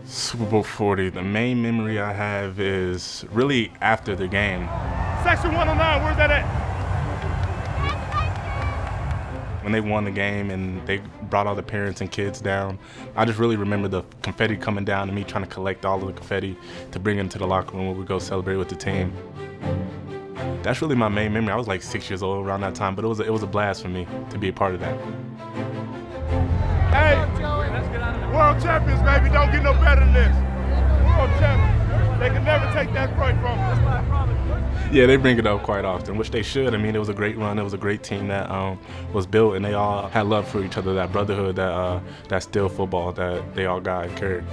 Super Bowl 40, the main memory I have is really after the game. Section 109, where's that at? When they won the game and they brought all the parents and kids down, I just really remember the confetti coming down and me trying to collect all of the confetti to bring into the locker room when we go celebrate with the team. That's really my main memory. I was like 6 years old around that time, but it was a blast for me to be a part of that. Hey, world champions, baby, don't get no better than this. World champions, they can never take that break from us. Yeah, they bring it up quite often, which they should. I mean, it was a great run. It was a great team that was built, and they all had love for each other, that brotherhood, that still football that they all got and carried.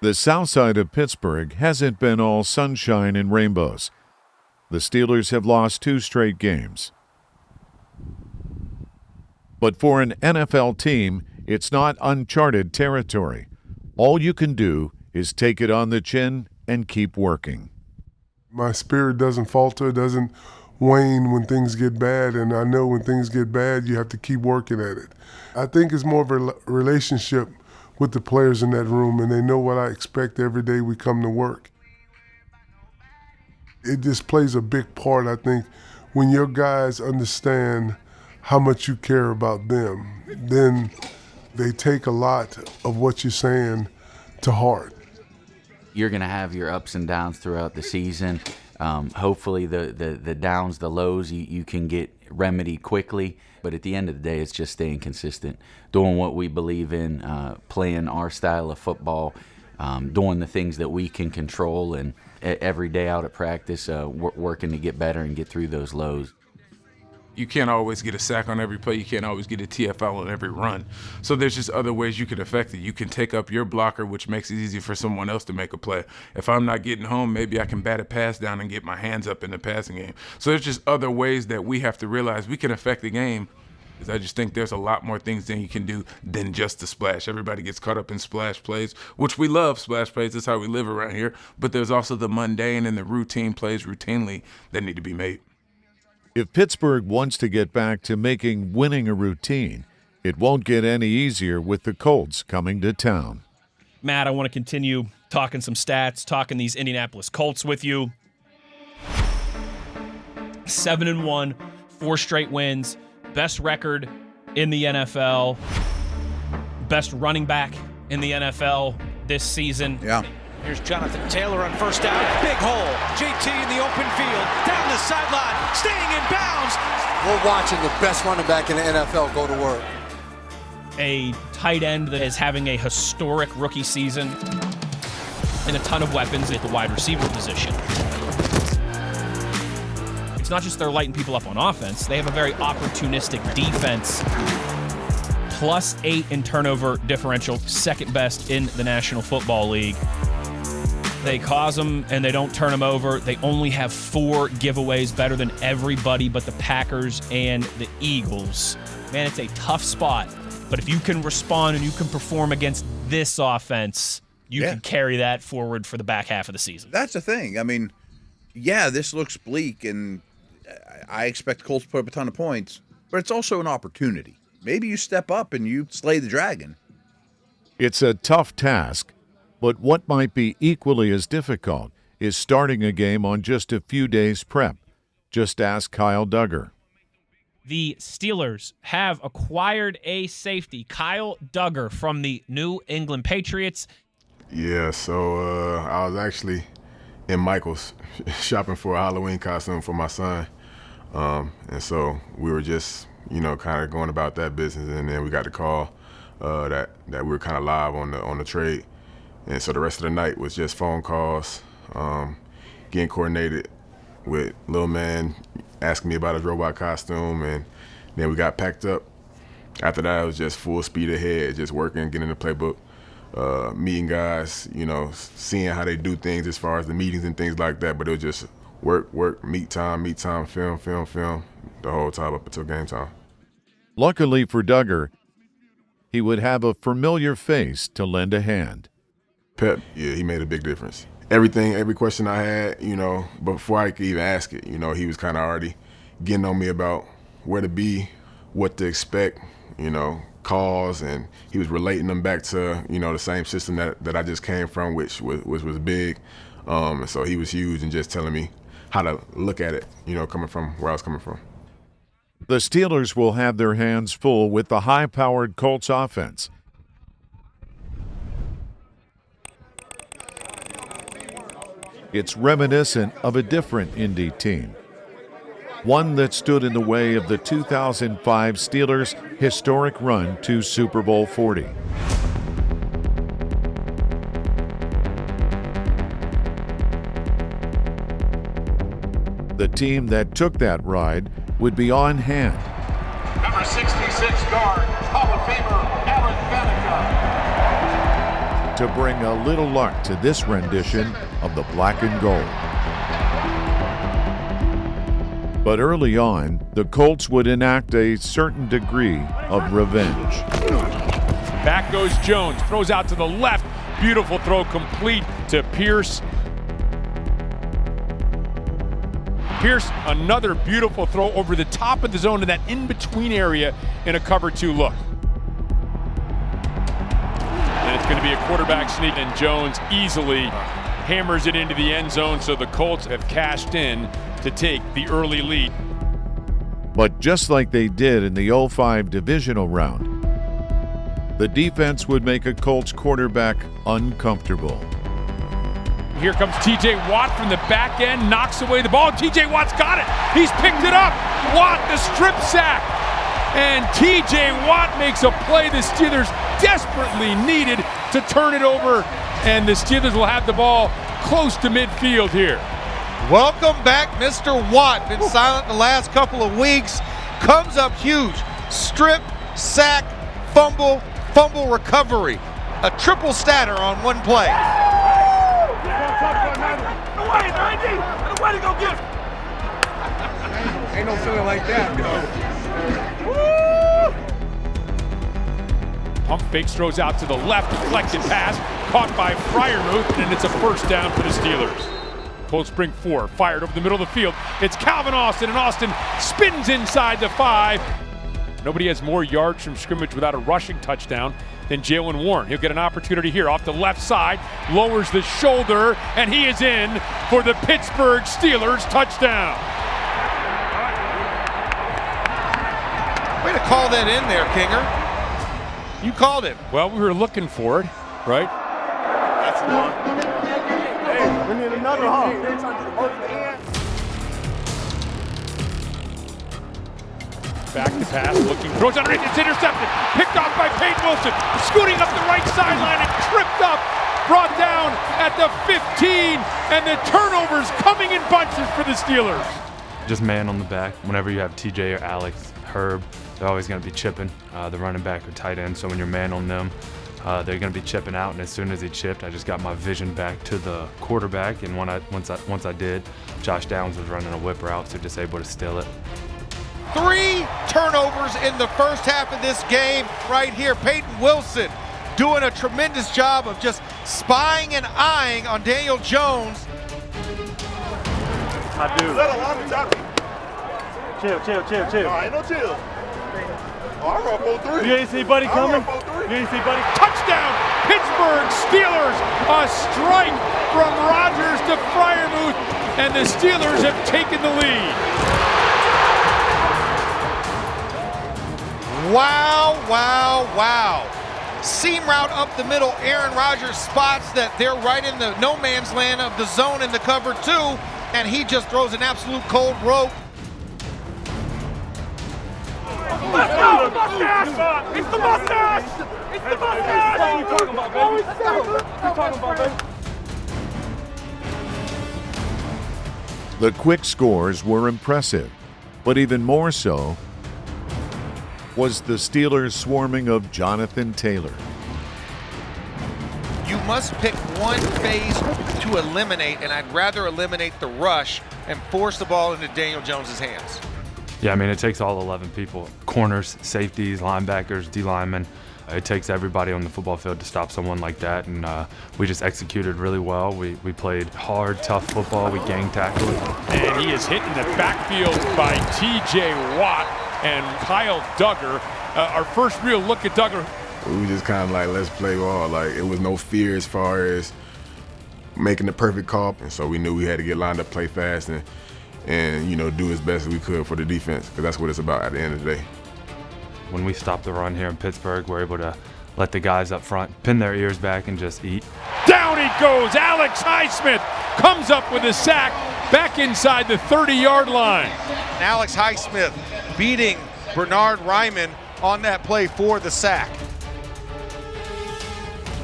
The south side of Pittsburgh hasn't been all sunshine and rainbows. The Steelers have lost 2 straight games. But for an NFL team, it's not uncharted territory. All you can do is take it on the chin and keep working. My spirit doesn't falter, doesn't wane when things get bad, and I know when things get bad, you have to keep working at it. I think it's more of a relationship with the players in that room, and they know what I expect every day we come to work. It just plays a big part, I think, when your guys understand how much you care about them, then they take a lot of what you're saying to heart. You're going to have your ups and downs throughout the season. Hopefully the downs, the lows, you can get remedied quickly. But at the end of the day, it's just staying consistent, doing what we believe in, playing our style of football, doing the things that we can control, and every day out at practice, working to get better and get through those lows. You can't always get a sack on every play. You can't always get a TFL on every run. So there's just other ways you can affect it. You can take up your blocker, which makes it easy for someone else to make a play. If I'm not getting home, maybe I can bat a pass down and get my hands up in the passing game. So there's just other ways that we have to realize we can affect the game. I just think there's a lot more things that you can do than just the splash. Everybody gets caught up in splash plays, which we love splash plays. That's how we live around here. But there's also the mundane and the routine plays routinely that need to be made. If Pittsburgh wants to get back to making winning a routine, it won't get any easier with the Colts coming to town. Matt, I want to continue talking some stats, talking these Indianapolis Colts with you. 7-1, 4 straight wins, best record in the NFL, best running back in the NFL this season. Yeah. Here's Jonathan Taylor on first down. Big hole. JT in the open field. Down the sideline. Staying in bounds. We're watching the best running back in the NFL go to work. A tight end that is having a historic rookie season and a ton of weapons at the wide receiver position. It's not just they're lighting people up on offense. They have a very opportunistic defense. +8 in turnover differential, second best in the National Football League. They cause them and they don't turn them over. They only have 4 giveaways, better than everybody but the Packers and the Eagles. Man, it's a tough spot. But if you can respond and you can perform against this offense, you can carry that forward for the back half of the season. That's the thing. I mean, yeah, this looks bleak, and I expect Colts to put up a ton of points, but it's also an opportunity. Maybe you step up and you slay the dragon. It's a tough task, but what might be equally as difficult is starting a game on just a few days prep. Just ask Kyle Duggar. The Steelers have acquired a safety, Kyle Duggar from the New England Patriots. Yeah, so I was actually in Michael's shopping for a Halloween costume for my son. And so we were just, kind of going about that business, and then we got the call that we were kind of live on the trade. And so the rest of the night was just phone calls, getting coordinated with Lil Man, asking me about his robot costume, and then we got packed up. After that, it was just full speed ahead, just working, getting the playbook, meeting guys, seeing how they do things as far as the meetings and things like that. But it was just work, meet time, film, the whole time up until game time. Luckily for Duggar, he would have a familiar face to lend a hand. Pep, yeah, he made a big difference. Every question I had, before I could even ask it, he was kind of already getting on me about where to be, what to expect, calls, and he was relating them back to, the same system that I just came from, which was big. And so he was huge in just telling me how to look at it, coming from where I was coming from. The Steelers will have their hands full with the high-powered Colts offense. It's reminiscent of a different Indy team, one that stood in the way of the 2005 Steelers' historic run to Super Bowl 40. The team that took that ride would be on hand. Number 66 guard, Hall of Famer Alan Faneca. To bring a little luck to this rendition of the black and gold. But early on, the Colts would enact a certain degree of revenge. Back goes Jones, throws out to the left. Beautiful throw, complete to Pierce. Pierce, another beautiful throw over the top of the zone in that in-between area in a cover 2 look. And it's going to be a quarterback sneak, and Jones easily hammers it into the end zone, so the Colts have cashed in to take the early lead. But just like they did in the 05 divisional round, the defense would make a Colts quarterback uncomfortable. Here comes T.J. Watt from the back end, knocks away the ball. T.J. Watt's got it. He's picked it up. Watt, the strip sack. And T.J. Watt makes a play the Steelers desperately needed to turn it over. And the Steelers will have the ball close to midfield here. Welcome back, Mr. Watt. Been silent the last couple of weeks. Comes up huge. Strip, sack, fumble recovery. A triple statter on one play. Way to go get it. Ain't no feeling like that, Pump fakes, throws out to the left, deflected pass, caught by Freiermuth, and it's a first down for the Steelers. Colts bring 4, fired over the middle of the field. It's Calvin Austin, and Austin spins inside the 5. Nobody has more yards from scrimmage without a rushing touchdown than Jaylen Warren. He'll get an opportunity here off the left side, lowers the shoulder, and he is in for the Pittsburgh Steelers touchdown. Way to call that in there, Kinger. You called it. Well, we were looking for it, right? That's one. Hey, we need another hole. Back to pass, looking, throws underneath, it's intercepted. Picked off by Peyton Wilson, scooting up the right sideline and tripped up, brought down at the 15, and the turnovers coming in bunches for the Steelers. Just man on the back. Whenever you have TJ or Alex, Herb, they're always going to be chipping the running back or tight end. So when you're man on them, they're going to be chipping out. And as soon as he chipped, I just got my vision back to the quarterback. And once I did, Josh Downs was running a whip route, so just able to steal it. 3 turnovers in the first half of this game right here. Peyton Wilson doing a tremendous job of just spying and eyeing on Daniel Jones. I do. Chill. No, ain't no chill. Oh, I run 4-3. You ain't see Buddy coming? You ain't see Buddy? Touchdown, Pittsburgh Steelers. A strike from Rodgers to Freiermuth, and the Steelers have taken the lead. Wow. Seam route up the middle. Aaron Rodgers spots that they're right in the no man's land of the zone in the cover 2, and he just throws an absolute cold rope. Let's go! Mustache! It's the mustache! It's the mustache! What are you talking about, baby? What are you talking about, baby? The quick scores were impressive, but even more so was the Steelers' swarming of Jonathan Taylor. You must pick one phase to eliminate, and I'd rather eliminate the rush and force the ball into Daniel Jones's hands. Yeah, I mean, it takes all 11 people, corners, safeties, linebackers, D-linemen. It takes everybody on the football field to stop someone like that, and we just executed really well. We played hard, tough football. We gang tackled. And he is hit in the backfield by T.J. Watt and Kyle Duggar. Our first real look at Duggar. We just kind of like, let's play ball. Like, it was no fear as far as making the perfect call, and so we knew we had to get lined up, play fast, and you know, do as best as we could for the defense, because that's what it's about at the end of the day. When we stop the run here in Pittsburgh, we're able to let the guys up front pin their ears back and just eat. Down he goes. Alex Highsmith comes up with a sack back inside the 30-yard line. And Alex Highsmith beating Bernard Ryman on that play for the sack.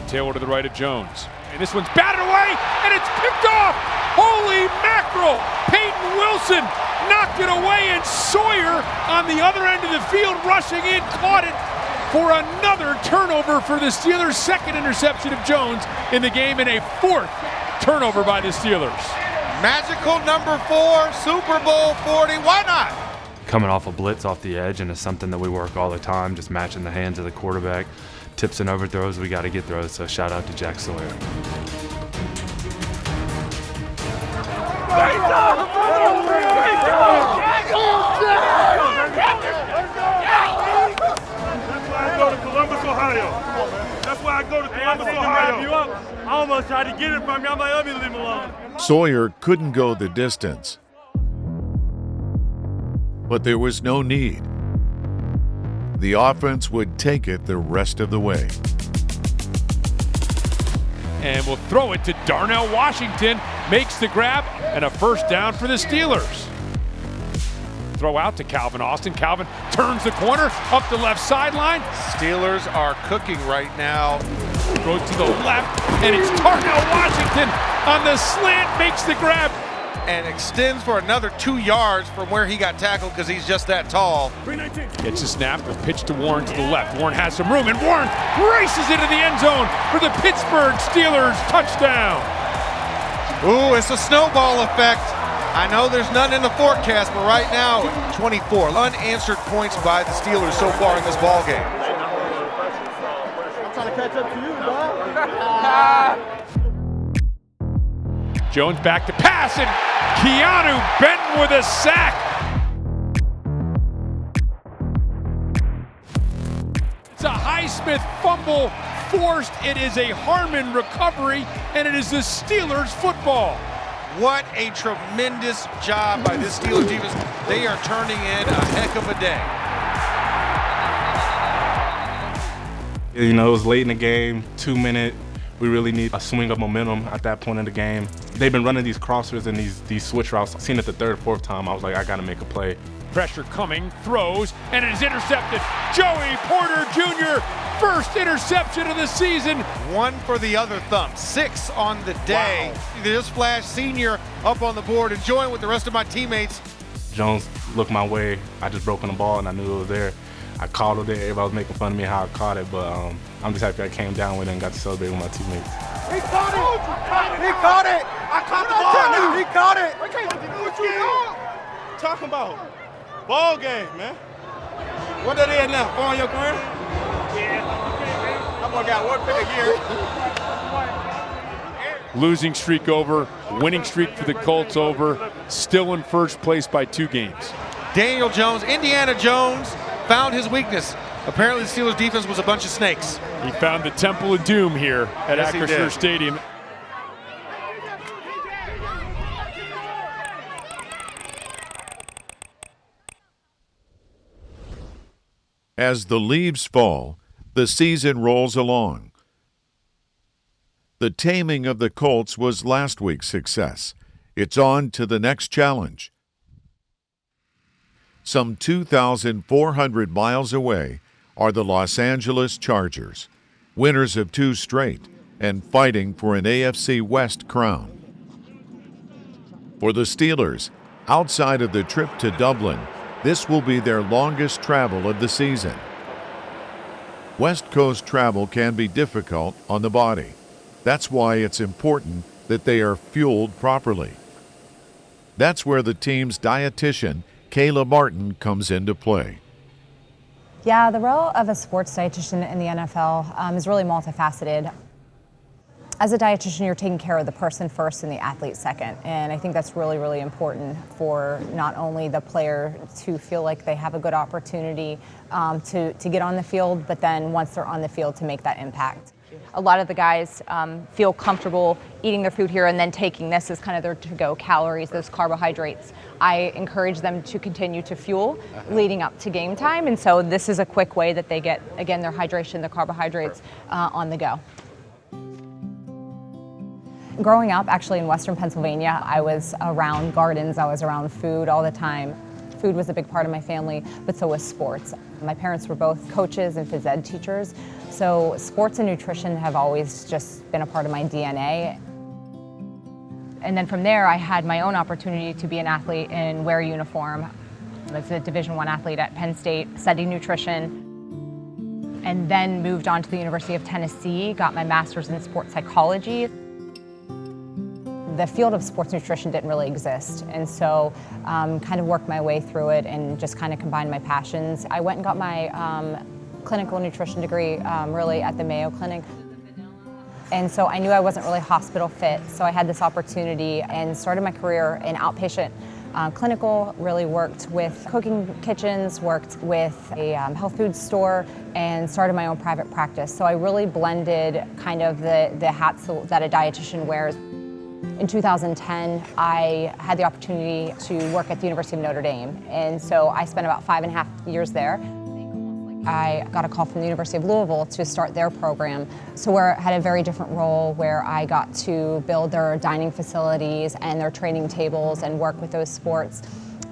Taylor to the right of Jones. And this one's batted away, and it's picked off. Holy mackerel! Peyton Wilson knocked it away, and Sawyer on the other end of the field rushing in, caught it for another turnover for the Steelers. Second interception of Jones in the game, and a fourth turnover by the Steelers. Magical number 4, Super Bowl 40. Why not? Coming off a blitz off the edge, and it's something that we work all the time, just matching the hands of the quarterback. Tips and overthrows, we got to get throws, so shout out to Jack Sawyer. That's why I go to Columbus, Ohio. That's why I go to Columbus, Ohio. I almost tried to get it from you. I'm like, let me leave him alone. Sawyer couldn't go the distance, but there was no need. The offense would take it the rest of the way. And we'll throw it to Darnell Washington, makes the grab, and a first down for the Steelers. Throw out to Calvin Austin. Calvin turns the corner, up the left sideline. Steelers are cooking right now. Throws to the left, and it's Darnell Washington on the slant, makes the grab. And extends for another 2 yards from where he got tackled because he's just that tall. Gets a snap, the pitch to Warren to the left. Warren has some room, and Warren races into the end zone for the Pittsburgh Steelers touchdown. Ooh, it's a snowball effect. I know there's none in the forecast, but right now, 24 unanswered points by the Steelers so far in this ball game. I'm trying to catch up to you, dog. Jones back to pass, and Keanu Benton with a sack. It's a Highsmith fumble forced. It is a Harmon recovery, and it is the Steelers football. What a tremendous job by this Steelers defense. They are turning in a heck of a day. You know, it was late in the game, 2 minute. We really need a swing of momentum at that point in the game. They've been running these crossers and these switch routes. I've seen it the third, fourth time. I was like, I got to make a play. Pressure coming, throws, and it is intercepted. Joey Porter Jr., first interception of the season. One for the other thumb, 6 on the day. Wow. This Flash Senior up on the board, enjoying with the rest of my teammates. Jones looked my way. I just broke on the ball, and I knew it was there. I caught it there. Everybody was making fun of me how I caught it, but I'm just happy I came down with it and got to celebrate with my teammates. He caught it! He caught it! I caught the ball now! He caught it! What you know? Talking about ball game, man. What that is now? 4 in your career? Yeah. That boy got 1 pick a year. Losing streak over, winning streak for the Colts over, still in first place by 2 games. Daniel Jones, Indiana Jones, found his weakness. Apparently the Steelers defense was a bunch of snakes. He found the Temple of Doom here at Yes, Acrisure Stadium. As the leaves fall, the season rolls along. The taming of the Colts was last week's success. It's on to the next challenge. Some 2,400 miles away are the Los Angeles Chargers, winners of 2 straight and fighting for an AFC West crown. For the Steelers, outside of the trip to Dublin, this will be their longest travel of the season. West Coast travel can be difficult on the body. That's why it's important that they are fueled properly. That's where the team's dietitian, Kayla Martin, comes into play. Yeah, the role of a sports dietitian in the NFL is really multifaceted. As a dietitian, you're taking care of the person first and the athlete second. And I think that's really, really important for not only the player to feel like they have a good opportunity to get on the field, but then once they're on the field to make that impact. A lot of the guys feel comfortable eating their food here and then taking this as kind of their to-go calories, those carbohydrates. I encourage them to continue to fuel leading up to game time. And so this is a quick way that they get, again, their hydration, their carbohydrates on the go. Growing up, actually in Western Pennsylvania, I was around gardens, I was around food all the time. Food was a big part of my family, but so was sports. My parents were both coaches and phys ed teachers, so sports and nutrition have always just been a part of my DNA. And then from there, I had my own opportunity to be an athlete and wear a uniform. I was a Division I athlete at Penn State, studied nutrition, and then moved on to the University of Tennessee, got my master's in sports psychology. The field of sports nutrition didn't really exist, and so kind of worked my way through it and just kind of combined my passions. I went and got my clinical nutrition degree really at the Mayo Clinic. And so I knew I wasn't really hospital fit, so I had this opportunity and started my career in outpatient clinical, really worked with cooking kitchens, worked with a health food store, and started my own private practice. So I really blended kind of the hats that a dietitian wears. In 2010, I had the opportunity to work at the University of Notre Dame, and so I spent about 5.5 years there. I got a call from the University of Louisville to start their program, so where I had a very different role where I got to build their dining facilities and their training tables and work with those sports.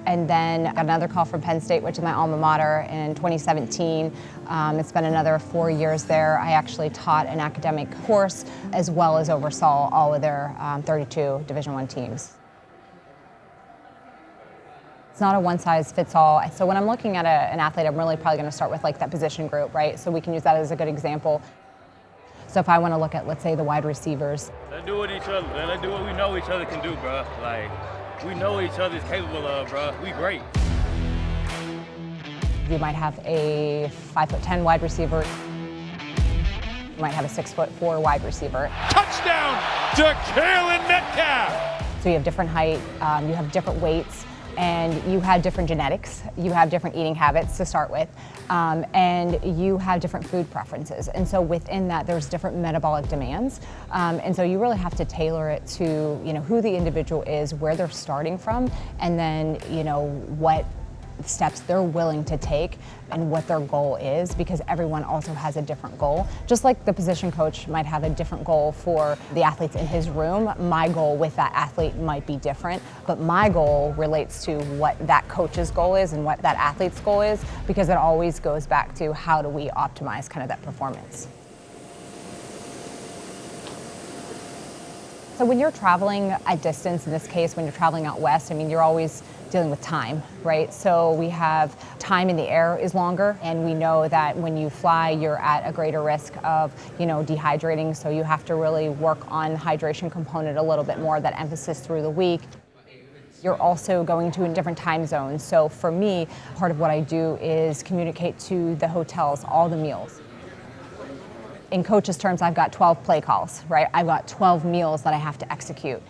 And then got another call from Penn State, which is my alma mater, in 2017. It's been another 4 years there. I actually taught an academic course as well as oversaw all of their 32 Division I teams. It's not a one-size-fits-all. So when I'm looking at an athlete, I'm really probably going to start with like that position group, right? So we can use that as a good example. So if I want to look at, let's say, the wide receivers. Let's do what each other, man. Let's do what we know each other can do, bro. Like, we know what each other's capable of, bro. We great. You might have a 5'10" wide receiver. You might have a 6'4" wide receiver. Touchdown to Kalen Metcalf. So you have different height, you have different weights, and you have different genetics. You have different eating habits to start with, and you have different food preferences. And so within that, there's different metabolic demands. And so you really have to tailor it to, who the individual is, where they're starting from, and then, what steps they're willing to take and what their goal is, because everyone also has a different goal. Just like the position coach might have a different goal for the athletes in his room, my goal with that athlete might be different, but my goal relates to what that coach's goal is and what that athlete's goal is, because it always goes back to how do we optimize kind of that performance. So when you're traveling a distance, in this case, when you're traveling out west, you're always dealing with time, right? So we have time in the air is longer, and we know that when you fly, you're at a greater risk of, dehydrating. So you have to really work on the hydration component a little bit more, that emphasis through the week. You're also going to a different time zones. So for me, part of what I do is communicate to the hotels all the meals. In coaches' terms, I've got 12 play calls, right? I've got 12 meals that I have to execute.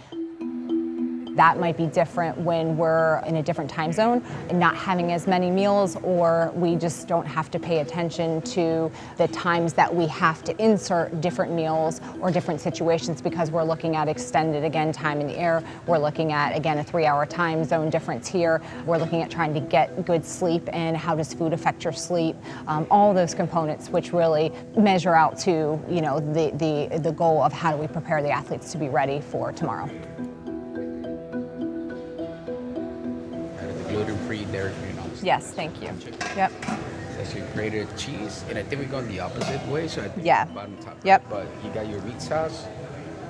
That might be different when we're in a different time zone and not having as many meals, or we just don't have to pay attention to the times that we have to insert different meals or different situations, because we're looking at extended, again, time in the air. We're looking at, again, a 3-hour time zone difference here. We're looking at trying to get good sleep, and how does food affect your sleep? All those components which really measure out to, the goal of how do we prepare the athletes to be ready for tomorrow. Gluten-free, dairy-free, and all this. Yes, thank you. Yep. So you created cheese, and I think we go in the opposite way. So I think bottom top. Yep. But you got your meat sauce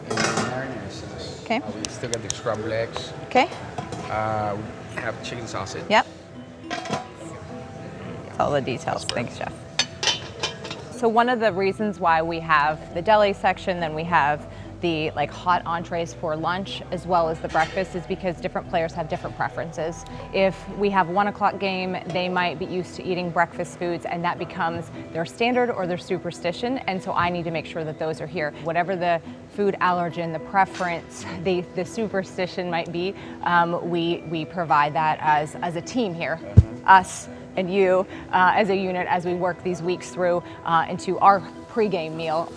and your marinara sauce. Okay. We still got the scrambled eggs. Okay. We have chicken sausage. Yep. All the details. Thanks, Jeff. So one of the reasons why we have the deli section, then we have the like hot entrees for lunch as well as the breakfast is because different players have different preferences. If we have 1 o'clock game, they might be used to eating breakfast foods and that becomes their standard or their superstition, and so I need to make sure that those are here. Whatever the food allergen, the preference, the superstition might be, we provide that as a team here, us and you as a unit as we work these weeks through into our pregame meal.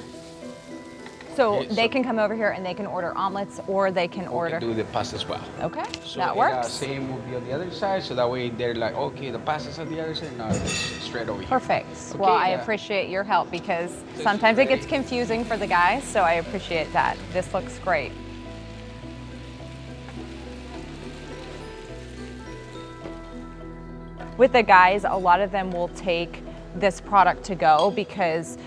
So they can come over here and they can order omelets or they can order. Do the pasta as well. Okay, So that works. Same will be on the other side, so that way they're like, okay, the pasta's on the other side, no, it's straight over here. Perfect. Okay, Well, I appreciate your help because sometimes it gets confusing for the guys, so I appreciate that. This looks great. With the guys, a lot of them will take this product to go because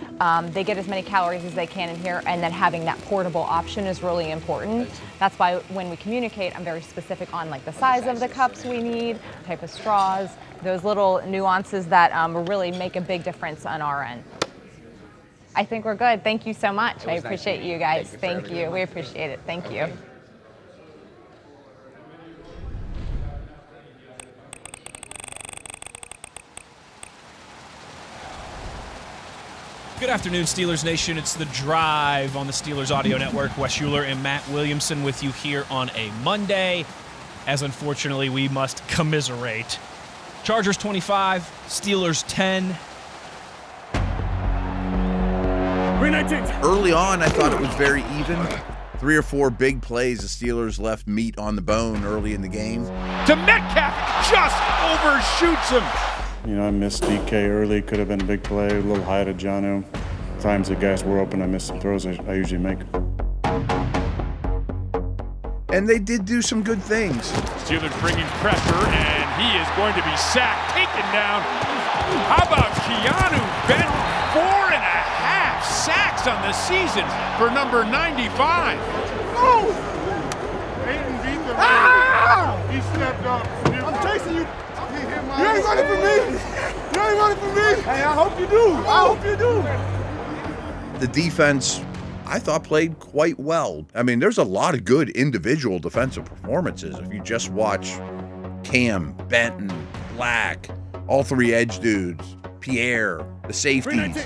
they get as many calories as they can in here, and then having that portable option is really important. That's why when we communicate, I'm very specific on like the size of the cups we need, type of straws, those little nuances that really make a big difference on our end. I think we're good. Thank you so much. I appreciate you guys. Thank you. We appreciate it. Thank you. Good afternoon, Steelers Nation. It's The Drive on the Steelers Audio Network. Wes Schuler and Matt Williamson with you here on a Monday, as unfortunately we must commiserate. Chargers 25, Steelers 10. Early on, I thought it was very even. 3 or 4 big plays, the Steelers left meat on the bone early in the game. To Metcalf, just overshoots him. You know, I missed DK early. Could have been a big play. A little high to Jono. Times the guys were open, I missed some throws I usually make. And they did do some good things. Steelers bringing pressure, and he is going to be sacked, taken down. How about Keanu Benton? 4.5 sacks on the season for number 95. Oh! Hayden beat the man. He stepped up. I'm chasing you. You ain't running for me. You ain't running for me. Hey, I hope you do. I hope you do. The defense, I thought, played quite well. I mean, there's a lot of good individual defensive performances. If you just watch Cam, Benton, Black, all 3 edge dudes, Pierre, the safeties.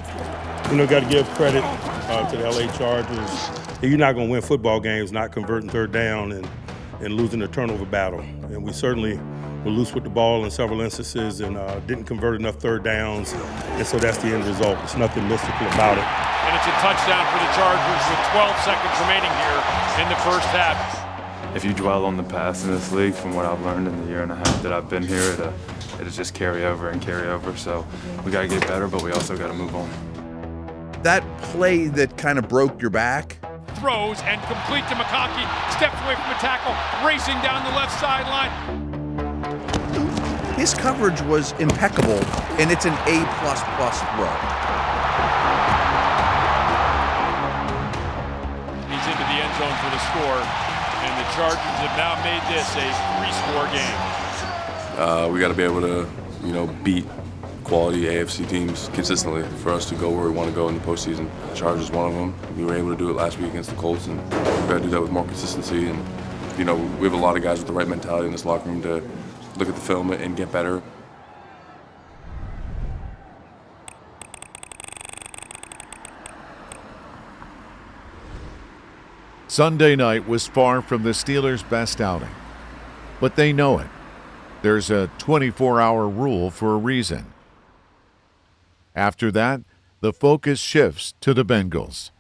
You know, got to give credit to the LA Chargers. You're not going to win football games not converting third down and losing the turnover battle. And we certainly were loose with the ball in several instances and didn't convert enough third downs. And so that's the end result. There's nothing mystical about it. And it's a touchdown for the Chargers with 12 seconds remaining here in the first half. If you dwell on the past in this league, from what I've learned in the year and a half that I've been here, it'll just carry over and carry over. So we got to get better, but we also got to move on. That play that kind of broke your back. Throws and complete to McConkey. Steps away from the tackle, racing down the left sideline. His coverage was impeccable, and it's an A++ throw. He's into the end zone for the score, and the Chargers have now made this a 3-score game. We got to be able to, beat quality AFC teams consistently for us to go where we want to go in the postseason. Chargers one of them. We were able to do it last week against the Colts, and we got to do that with more consistency. And we have a lot of guys with the right mentality in this locker room to look at the film and get better. Sunday night was far from the Steelers' best outing, but they know it. There's a 24-hour rule for a reason. After that, the focus shifts to the Bengals.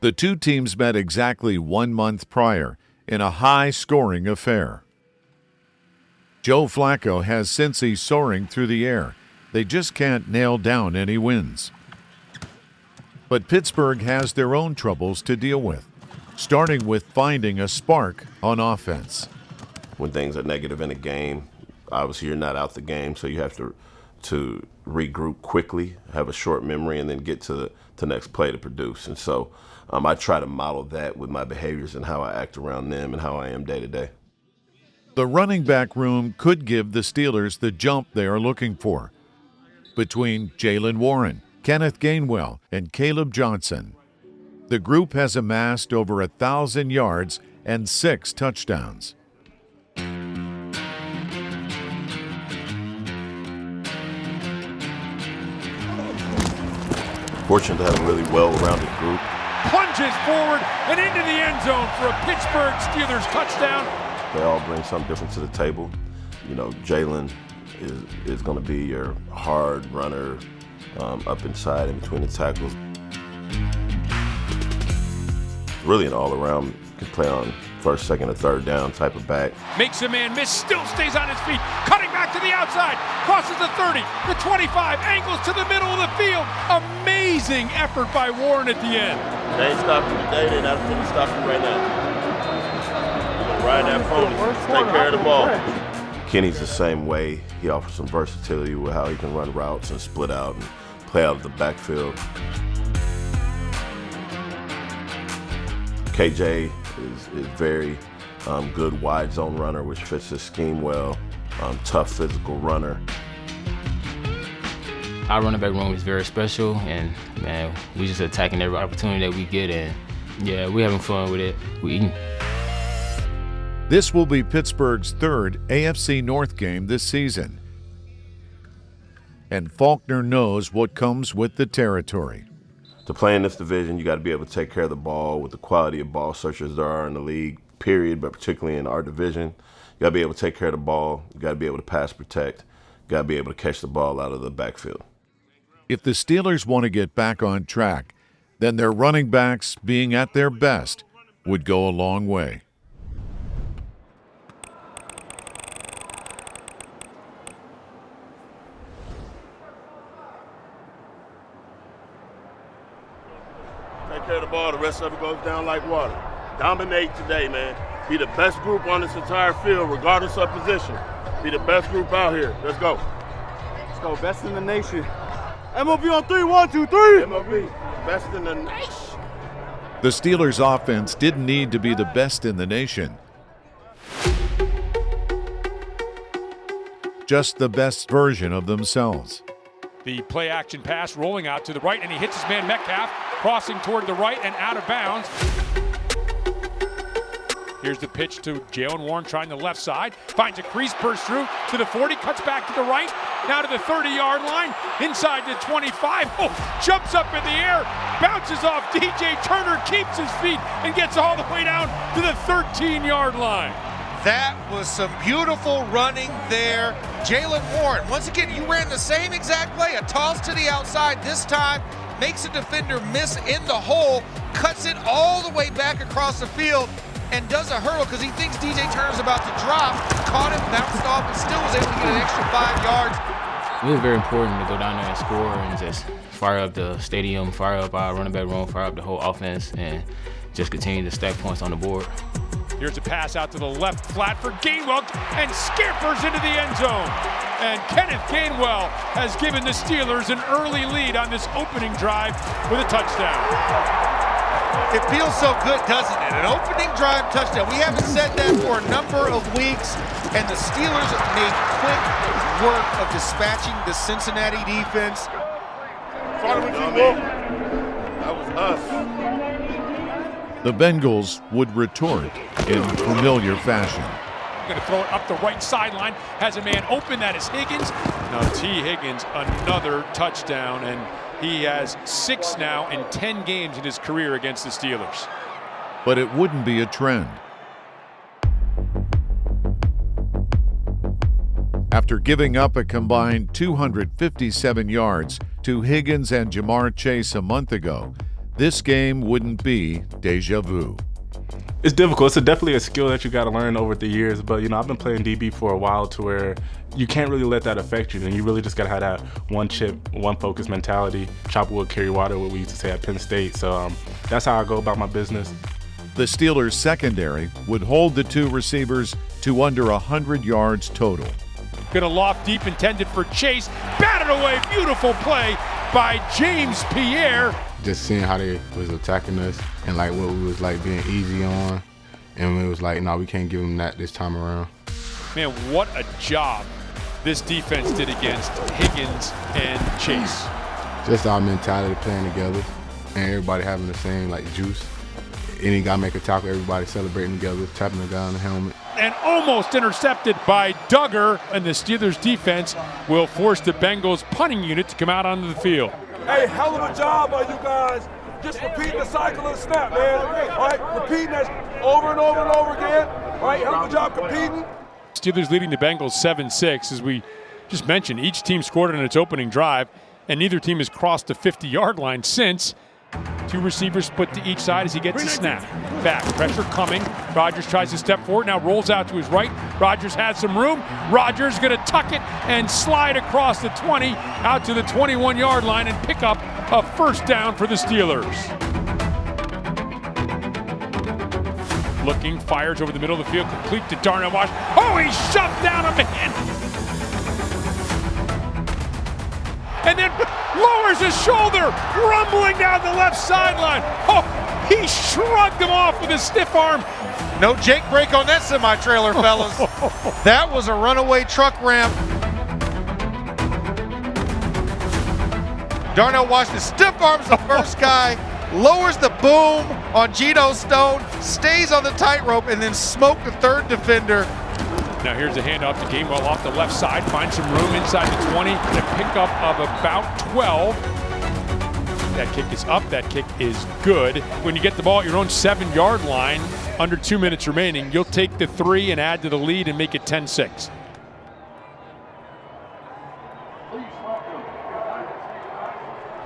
The two teams met exactly 1 month prior in a high-scoring affair. Joe Flacco has Cincy soaring through the air. They just can't nail down any wins. But Pittsburgh has their own troubles to deal with, starting with finding a spark on offense. When things are negative in a game, obviously you're not out the game, so you have to regroup quickly, have a short memory, and then get to the next play to produce. And so I try to model that with my behaviors and how I act around them and how I am day to day. The running back room could give the Steelers the jump they are looking for. Between Jaylen Warren, Kenneth Gainwell, and Caleb Johnson, The group has amassed over 1,000 yards and 6 touchdowns. Fortunate to have a really well-rounded group. Plunges forward and into the end zone for a Pittsburgh Steelers touchdown. They all bring something different to the table. You know, Jalen is going to be your hard runner up inside in between the tackles. Really an all-around, can play on first, second, or third down type of back. Makes a man miss, still stays on his feet, cutting back to the outside, crosses the 30, the 25, angles to the middle of the field. Amazing effort by Warren at the end. They ain't stopping today, they're not going to stop you right now. You're going to ride that pony, take care of the ball. Kenny's the same way. He offers some versatility with how he can run routes and split out and play out of the backfield. KJ is very good wide zone runner, which fits his scheme well. Tough physical runner. Our running back room is very special, and man, we just attacking every opportunity that we get, and yeah, we having fun with it. We eating. This will be Pittsburgh's 3rd AFC North game this season. And Faulkner knows what comes with the territory. To play in this division, you got to be able to take care of the ball with the quality of ball searchers there are in the league, period, but particularly in our division. You got to be able to take care of the ball. You got to be able to pass protect. You got to be able to catch the ball out of the backfield. If the Steelers want to get back on track, then their running backs being at their best would go a long way. Take care of the ball, the rest of it goes down like water. Dominate today, man. Be the best group on this entire field, regardless of position. Be the best group out here. Let's go. Let's go, best in the nation. MOB on 3, 1, 2, 3. MOB, best in the nation. The Steelers' offense didn't need to be the best in the nation. Just the best version of themselves. The play action pass rolling out to the right, and he hits his man Metcalf, crossing toward the right and out of bounds. Here's the pitch to Jalen Warren trying the left side, finds a crease, bursts through to the 40, cuts back to the right, now to the 30-yard line, inside the 25, jumps up in the air, bounces off DJ Turner, keeps his feet, and gets all the way down to the 13-yard line. That was some beautiful running there. Jalen Warren, once again, you ran the same exact play, a toss to the outside this time, makes a defender miss in the hole, cuts it all the way back across the field, and does a hurdle because he thinks DJ Turner's about to drop, caught him, bounced off, and still was able to get an extra 5 yards. It was very important to go down there and score and just fire up the stadium, fire up our running back room, fire up the whole offense, and just continue to stack points on the board. Here's a pass out to the left flat for Gainwell and scampers into the end zone. And Kenneth Gainwell has given the Steelers an early lead on this opening drive with a touchdown. It feels so good, doesn't it? An opening drive touchdown. We haven't said that for a number of weeks, and the Steelers made quick work of dispatching the Cincinnati defense. That was us. The Bengals would retort in familiar fashion. Going to throw it up the right sideline, has a man open, that is Higgins. Now T. Higgins, another touchdown, and he has 6 now in 10 games in his career against the Steelers. But it wouldn't be a trend. After giving up a combined 257 yards to Higgins and Jamar Chase a month ago, this game wouldn't be deja vu. It's difficult. It's definitely a skill that you got to learn over the years. But, you know, I've been playing DB for a while to where you can't really let that affect you. And you really just got to have that one chip, one focus mentality, chop wood, carry water, what we used to say at Penn State. So that's how I go about my business. The Steelers' secondary would hold the 2 receivers to under 100 yards total. Going to loft deep, intended for Chase. Batted away. Beautiful play by James Pierre. Just seeing how they was attacking us and like what we was like being easy on, and it was like, no, we can't give them that this time around. Man, what a job this defense did against Higgins and Chase. Just our mentality playing together, and everybody having the same like juice. Any guy make a tackle, everybody celebrating together, tapping the guy on the helmet. And almost intercepted by Duggar, and the Steelers defense will force the Bengals punting unit to come out onto the field. Hey, hell of a job by you guys. Just repeating the cycle of the snap, man. All right, repeating that over and over and over again. All right, hell of a job competing. Steelers leading the Bengals 7-6. As we just mentioned, each team scored on its opening drive, and neither team has crossed the 50-yard line since. Two receivers split to each side as he gets a snap. Back, pressure coming. Rodgers tries to step forward, now rolls out to his right. Rodgers has some room. Rodgers going to tuck it and slide across the 20 out to the 21-yard line and pick up a first down for the Steelers. Looking, fires over the middle of the field, complete to Darnell Washington. Oh, he shoved down a man! And then lowers his shoulder, rumbling down the left sideline. Oh, he shrugged him off with a stiff arm. No Jake break on that semi-trailer, fellas. That was a runaway truck ramp. Darnell Washington stiff arms the first guy, lowers the boom on Geno Stone, stays on the tightrope, and then smoked the third defender. Now here's a handoff to Gainwell off the left side, finds some room inside the 20, and a pickup of about 12. That kick is up, that kick is good. When you get the ball at your own 7-yard line, under 2 minutes remaining, you'll take the 3 and add to the lead and make it 10-6.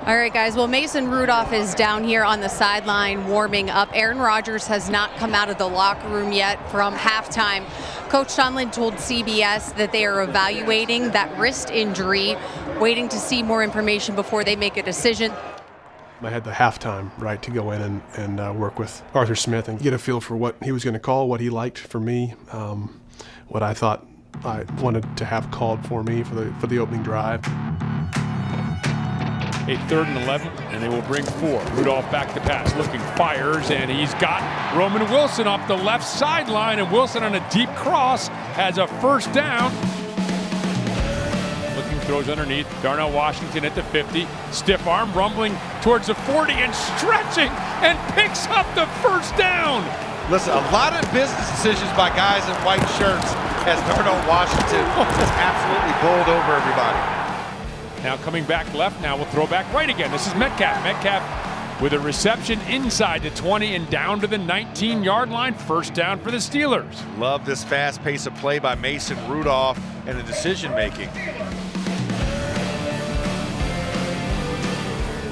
All right, guys. Well, Mason Rudolph is down here on the sideline warming up. Aaron Rodgers has not come out of the locker room yet from halftime. Coach Sundlin told CBS that they are evaluating that wrist injury, waiting to see more information before they make a decision. I had the halftime right to go in and work with Arthur Smith and get a feel for what he was going to call, what he liked for me, what I thought I wanted to have called for me for the opening drive. A 3rd and 11, and they will bring 4. Rudolph back to pass, looking, fires, and he's got Roman Wilson off the left sideline, and Wilson on a deep cross has a first down. Looking, throws underneath. Darnell Washington at the 50. Stiff arm, rumbling towards the 40 and stretching, and picks up the first down. Listen, a lot of business decisions by guys in white shirts as Darnell Washington just absolutely bowled over everybody. Now coming back left, now we'll throw back right again. This is Metcalf. Metcalf with a reception inside the 20 and down to the 19-yard line. First down for the Steelers. Love this fast pace of play by Mason Rudolph and the decision making.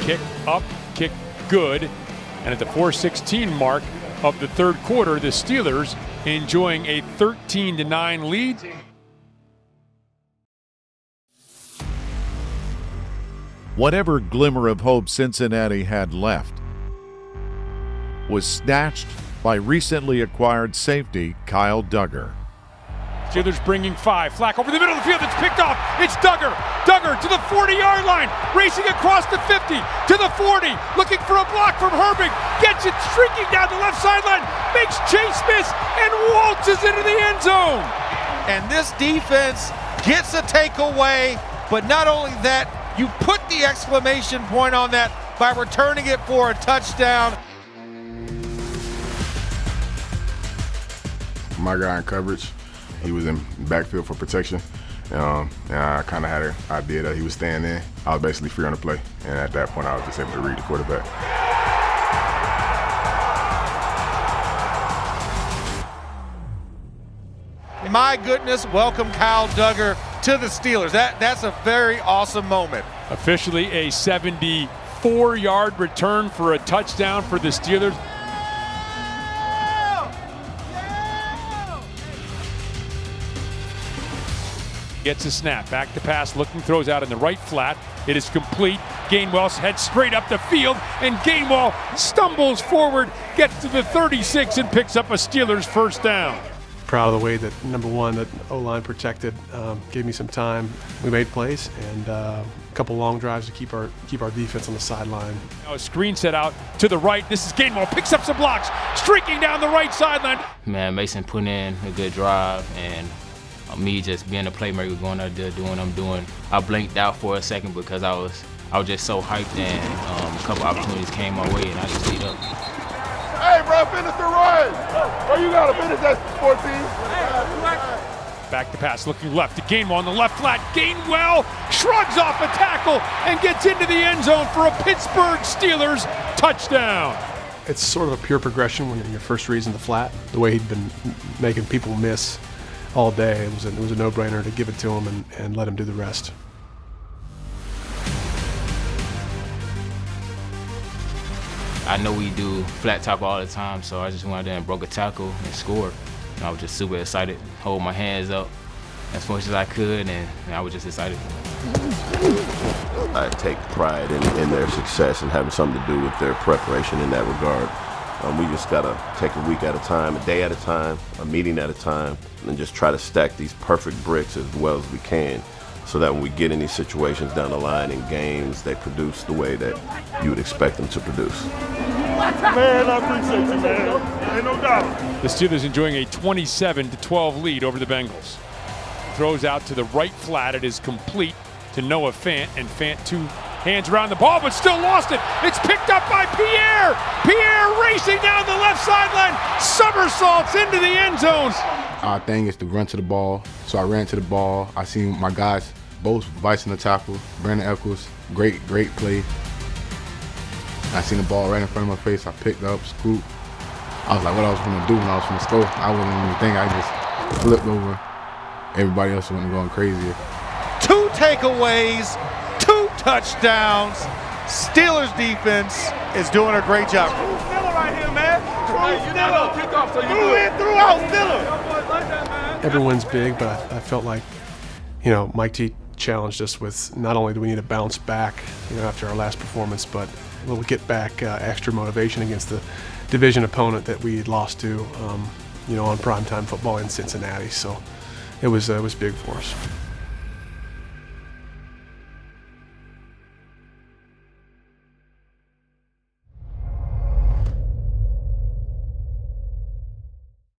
Kick up, kick good. And at the 4:16 mark of the third quarter, the Steelers enjoying a 13-9 lead. Whatever glimmer of hope Cincinnati had left was snatched by recently acquired safety Kyle Duggar. Steelers bringing 5. Flack over the middle of the field. It's picked off. It's Duggar. Duggar to the 40-yard line. Racing across the 50 to the 40. Looking for a block from Herbig. Gets it streaking down the left sideline. Makes Chase miss and waltzes into the end zone. And this defense gets a takeaway, but not only that, you put the exclamation point on that by returning it for a touchdown. My guy in coverage, he was in backfield for protection. And I kind of had an idea that he was staying in. I was basically free on the play. And at that point, I was just able to read the quarterback. My goodness, welcome Kyle Duggar to the Steelers. That's a very awesome moment. Officially a 74-yard return for a touchdown for the Steelers. Gets a snap, back to pass, looking, throws out in the right flat. It is complete. Gainwell heads straight up the field, and Gainwell stumbles forward, gets to the 36, and picks up a Steelers first down. Proud of the way that, number one, that O-line protected, gave me some time. We made plays and a couple long drives to keep our defense on the sideline. Now a screen set out to the right. This is Gainwell, picks up some blocks, streaking down the right sideline. Man, Mason put in a good drive, and me just being a playmaker, going out there doing what I'm doing. I blinked out for a second because I was I was just so hyped, and a couple opportunities came my way, and I just stayed up. Hey, bro, finish the run. Bro, you got to finish that 14. Back to pass, looking left to Gainwell on the left flat. Gainwell shrugs off a tackle and gets into the end zone for a Pittsburgh Steelers touchdown. It's sort of a pure progression when your first read's in the flat. The way he'd been making people miss all day, it was a no-brainer to give it to him and let him do the rest. I know we do flat tackle all the time, so I just went out there and broke a tackle and scored. And I was just super excited, hold my hands up as much as I could, and I was just excited. I take pride in their success and having something to do with their preparation in that regard. We just got to take a week at a time, a day at a time, a meeting at a time, and just try to stack these perfect bricks as well as we can so that when we get in these situations down the line in games, they produce the way that you would expect them to produce. Man, I appreciate you, man. Ain't no doubt. The Steelers enjoying a 27-12 lead over the Bengals. Throws out to the right flat. It is complete to Noah Fant, and Fant 2 hands around the ball, but still lost it. It's picked up by Pierre. Pierre racing down the left sideline, somersaults into the end zone. Our thing is to run to the ball, so I ran to the ball. I seen my guys, both Vice in the tackle, Brandon Eccles, great play. I seen the ball right in front of my face. I picked up, scooped. I was like, what I was gonna do when I was gonna score. I wasn't even thinking. I just flipped over. Everybody else went going crazier. 2 takeaways, 2 touchdowns. Steelers defense is doing a great job. Stiller right here, man. Through in, through out, Stiller. Every win's big, but I felt like, Mike T challenged us with not only do we need to bounce back, after our last performance, but a little get back extra motivation against the division opponent that we had lost to, on primetime football in Cincinnati. So it was big for us.